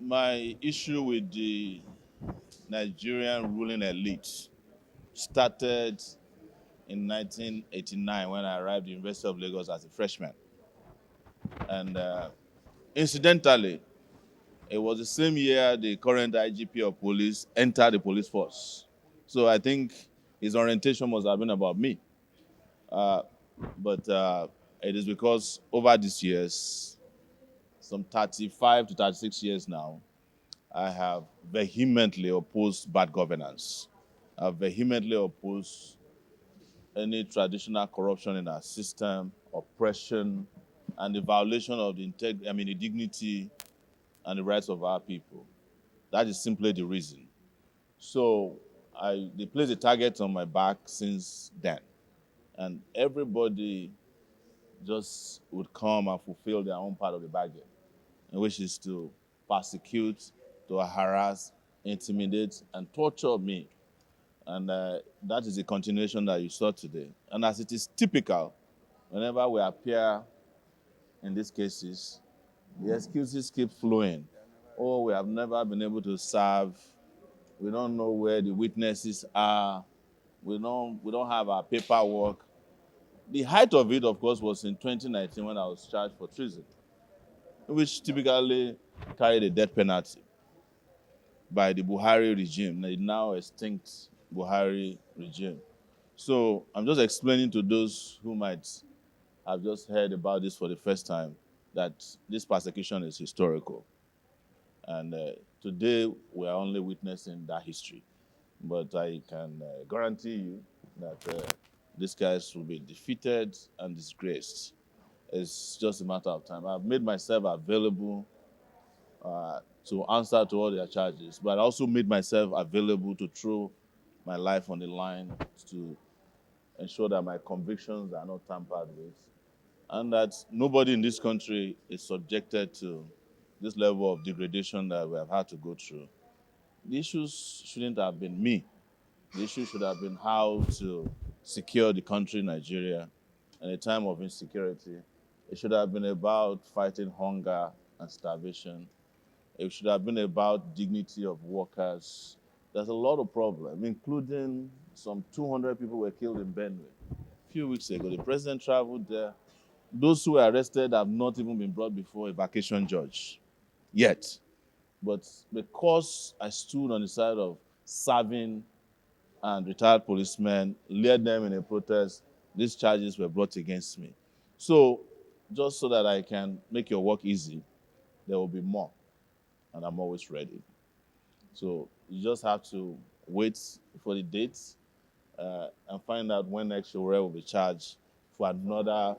My issue with the Nigerian ruling elite started in 1989 when I arrived at the University of Lagos as a freshman. And incidentally, it was the same year the current IGP of police entered the police force. So I think his orientation must have been about me. But it is because over these years, some 35 to 36 years now, I have vehemently opposed bad governance. I've vehemently opposed any traditional corruption in our system, oppression, and the violation of the the dignity and the rights of our people. That is simply the reason. So they placed a target on my back since then, and everybody just would come and fulfill their own part of the bargain, which is to persecute, to harass, intimidate, and torture me. And that is the continuation that you saw today. And as it is typical, whenever we appear in these cases, the excuses keep flowing. Oh, we have never been able to serve. We don't know where the witnesses are. We don't have our paperwork. The height of it, of course, was in 2019 when I was charged for treason, which typically carried a death penalty by the Buhari regime, the now extinct Buhari regime. So I'm just explaining to those who might have just heard about this for the first time that this persecution is historical. And today we are only witnessing that history. But I can guarantee you that these guys will be defeated and disgraced. It's just a matter of time. I've made myself available to answer to all their charges, but I also made myself available to throw my life on the line to ensure that my convictions are not tampered with, and that nobody in this country is subjected to this level of degradation that we have had to go through. The issues shouldn't have been me. The issue should have been how to secure the country, Nigeria, in a time of insecurity. It should have been about fighting hunger and starvation. It should have been about dignity of workers. There's a lot of problems, including some 200 people were killed in Benue a few weeks ago. The president traveled there. Those who were arrested have not even been brought before a vacation judge yet. But because I stood on the side of serving and retired policemen, led them in a protest, these charges were brought against me. So just so that I can make your work easy, there will be more, and I'm always ready. So you just have to wait for the date and find out when next Sowore will be charged for another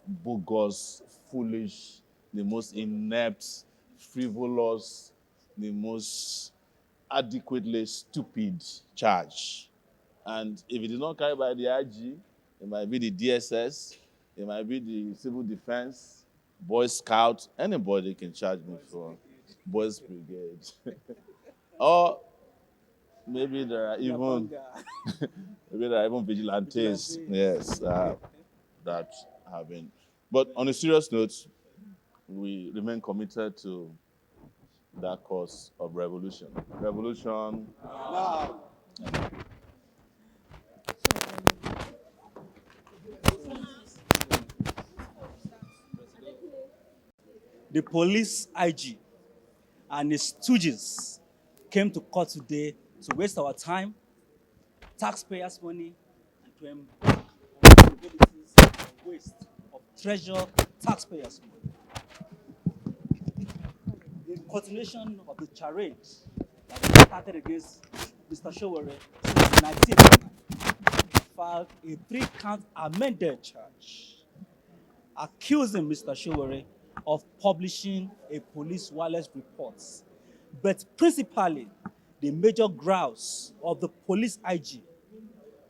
bogus, foolish, the most inept, frivolous, the most adequately stupid charge. And if it is not carried by the IG, it might be the DSS, it might be the Civil Defense, Boy Scout, anybody can charge me for Boys Brigade. Or maybe there are even vigilantes, yes, that have been. But on a serious note, we remain committed to that cause of revolution. Revolution. Wow. The police IG and his stooges came to court today to waste our time, taxpayers' money, and to embark on responsibilities and waste of treasure taxpayers' money. In continuation of the charade that was started against Mr. Sowore since 1989, filed a 3-count amended charge accusing Mr. Sowore of publishing a police wireless report. But principally, the major grounds of the police IG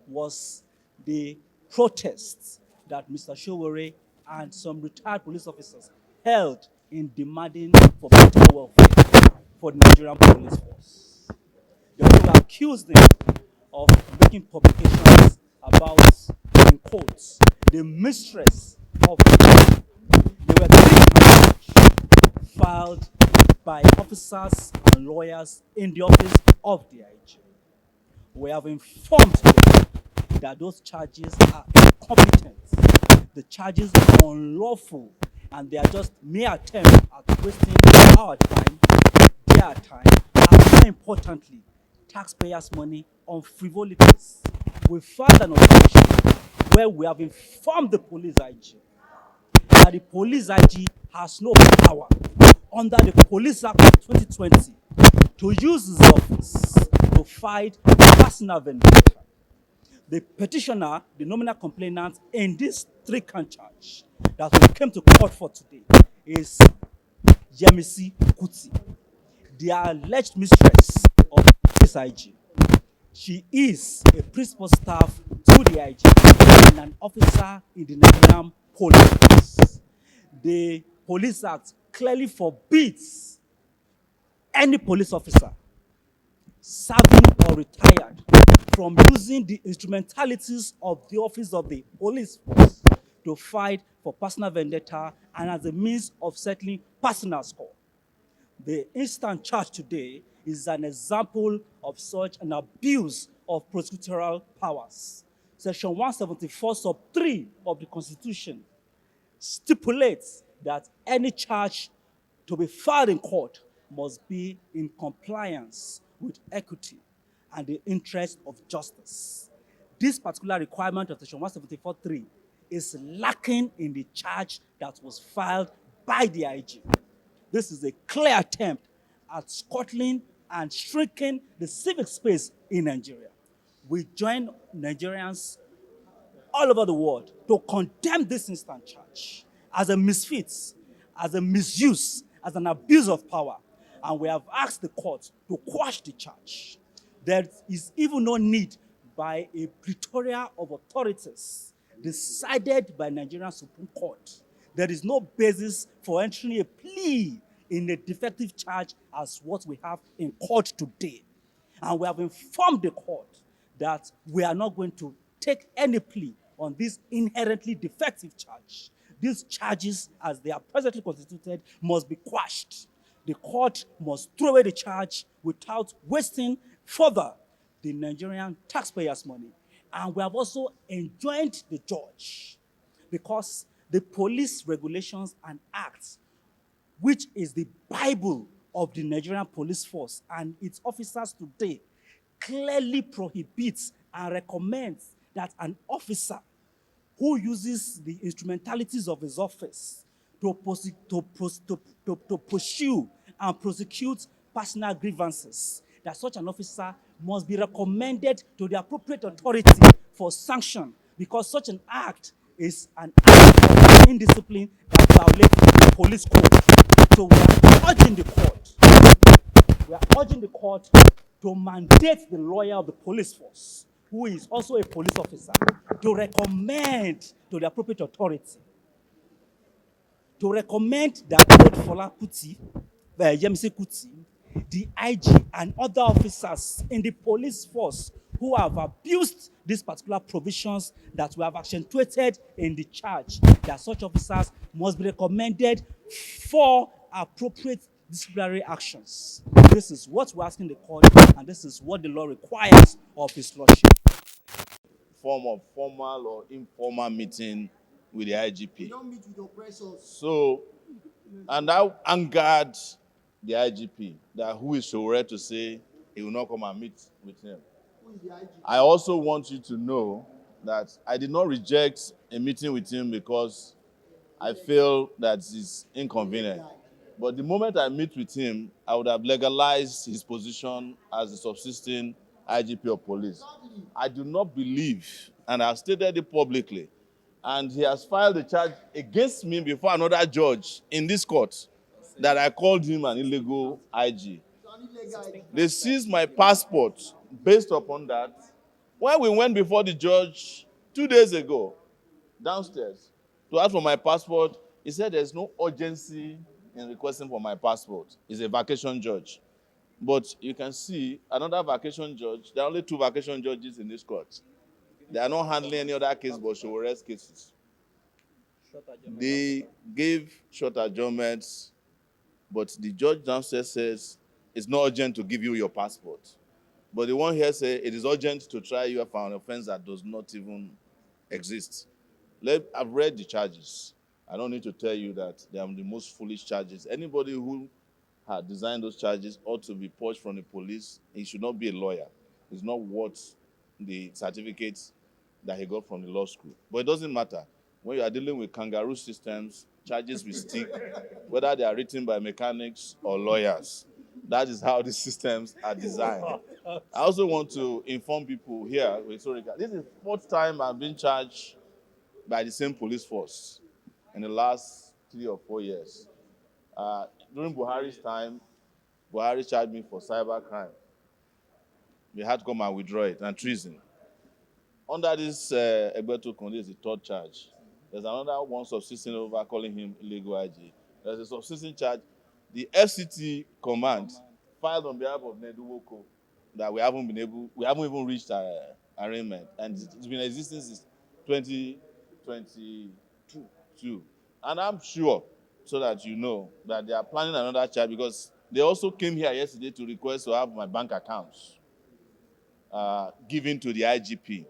was the protests that Mr. Sowore and some retired police officers held in demanding for better welfare for the Nigerian police force. They also accused them of making publications about, in quotes, the mistress of the. There were 3 charges filed by officers and lawyers in the office of the IG. We have informed them that those charges are incompetent, the charges are unlawful, and they are just mere attempt at wasting our time, their time, and more importantly, taxpayers' money on frivolities. We filed an objection where we have informed the police IG that the police IG has no power under the Police Act of 2020 to use his office to fight personal vendetta. The petitioner, the nominal complainant in this three-count charge that we came to court for today is Yemisi Kuti, the alleged mistress of this IG. She is a principal staff to the IG and an officer in the Nigerian Police Force. The Police Act clearly forbids any police officer serving or retired from using the instrumentalities of the office of the police force to fight for personal vendetta and as a means of settling personal score. The instant charge today is an example of such an abuse of prosecutorial powers. Section 174 sub 3 of the Constitution stipulates that any charge to be filed in court must be in compliance with equity and the interest of justice. This particular requirement of Section 174.3 is lacking in the charge that was filed by the IG. This is a clear attempt at scuttling and shrinking the civic space in Nigeria. We join Nigerians all over the world to condemn this instant charge as a misfit, as a misuse, as an abuse of power. And we have asked the court to quash the charge. There is even no need by a plethora of authorities decided by Nigerian Supreme Court. There is no basis for entering a plea in a defective charge as what we have in court today. And we have informed the court that we are not going to take any plea on this inherently defective charge. These charges, as they are presently constituted, must be quashed. The court must throw away the charge without wasting further the Nigerian taxpayers' money. And we have also enjoined the judge because the police regulations and acts, which is the Bible of the Nigerian police force and its officers today, clearly prohibits and recommends that an officer who uses the instrumentalities of his office to pursue and prosecute personal grievances, that such an officer must be recommended to the appropriate authority for sanction, because such an act is an act of indiscipline that violates the police code. So we are urging the court to mandate the lawyer of the police force, who is also a police officer, to recommend to the appropriate authority, to recommend that both Fola Kuti, Yemisi Kuti, the IG, and other officers in the police force who have abused these particular provisions that we have accentuated in the charge, that such officers must be recommended for appropriate disciplinary actions. This is what we're asking the court, and this is what the law requires of his lordship. Form of formal or informal meeting with the IGP. You don't meet with oppressors. So, and I angered the IGP that who is Sowore to say he will not come and meet with him. Who is the IGP? I also want you to know that I did not reject a meeting with him because I feel that it's inconvenient. But the moment I meet with him, I would have legalized his position as the subsisting IGP of police. I do not believe, and I've stated it publicly, and he has filed a charge against me before another judge in this court that I called him an illegal IG. They seized my passport based upon that. When we went before the judge 2 days ago, downstairs, to ask for my passport, he said there's no urgency in requesting for my passport. He's a vacation judge. But you can see another vacation judge. There are only 2 vacation judges in this court. They are not handling any other case but Sowore's cases. They gave short adjournments. But the judge downstairs says it's not urgent to give you your passport. But the one here says it is urgent to try you for an offense that does not even exist. I've read the charges. I don't need to tell you that they are the most foolish charges. Anybody who had designed those charges ought to be purged from the police. He should not be a lawyer. It's not worth the certificates that he got from the law school. But it doesn't matter. When you are dealing with kangaroo systems, charges will stick, whether they are written by mechanics or lawyers. That is how the systems are designed. I also want to inform people here, this is the fourth time I've been charged by the same police force in the last 3 or 4 years. During Buhari's time, Buhari charged me for cybercrime. They had to come and withdraw it, and treason. Under this Egbeto Konde is the third charge. There's another one subsisting over calling him illegal IG. There's a subsisting charge. The FCT command filed on behalf of Neduwoko that we haven't even reached arraignment, and it's been existing since 2022. And I'm sure, so that you know, that they are planning another charge, because they also came here yesterday to request to have my bank accounts given to the IGP.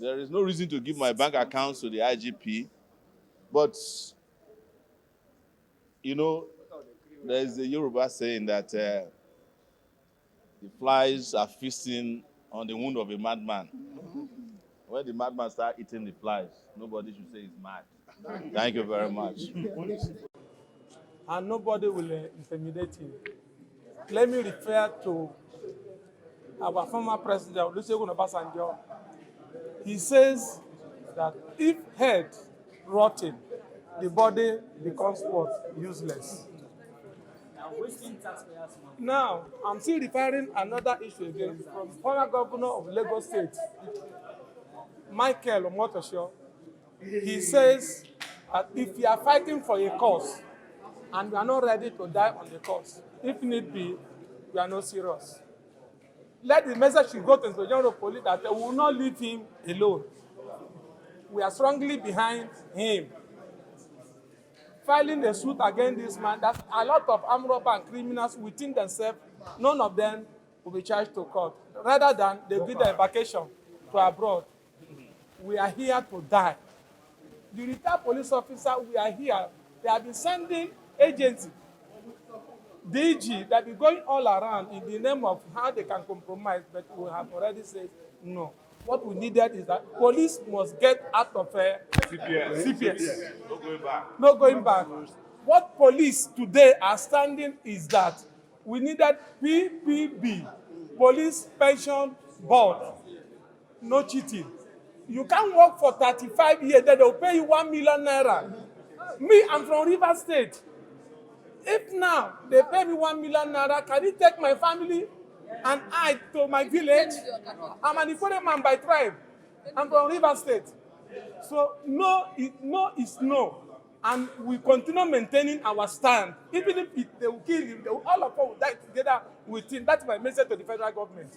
There is no reason to give my bank accounts to the IGP, but, you know, there is a Yoruba saying that the flies are feasting on the wound of a madman. When the madman starts eating the flies, nobody should say he's mad. Thank you very much. And nobody will intimidate him. Let me refer to our former president, Olusegun Obasanjo. He says that if head rotten, the body becomes what? Useless. Now, I'm still referring another issue again from former governor of Lagos State, Michael Omotosho. He says that if you are fighting for a cause and we are not ready to die on the cause, if need be, we are not serious. Let the message go to the general police that they will not leave him alone. We are strongly behind him. Filing a suit against this man, that a lot of armed robbers and criminals within themselves, none of them will be charged to court. Rather than they give their vacation to abroad. We are here to die. The retired police officer, we are here. They have been sending agency, DG, that be going all around in the name of how they can compromise, but we have already said no. What we needed is that police must get out of CPS. No going back. No going back. What police today are standing is that we needed PPB, Police Pension Board. No cheating. You can't work for 35 years, then they'll pay you 1 million naira. Me, I'm from River State. If now they pay me 1 million naira, can you take my family and I to my village? I'm an important man by tribe. I'm from River State. So no is no. And we continue maintaining our stand. Even if they will kill him, all of us will die together with him. That's my message to the federal government.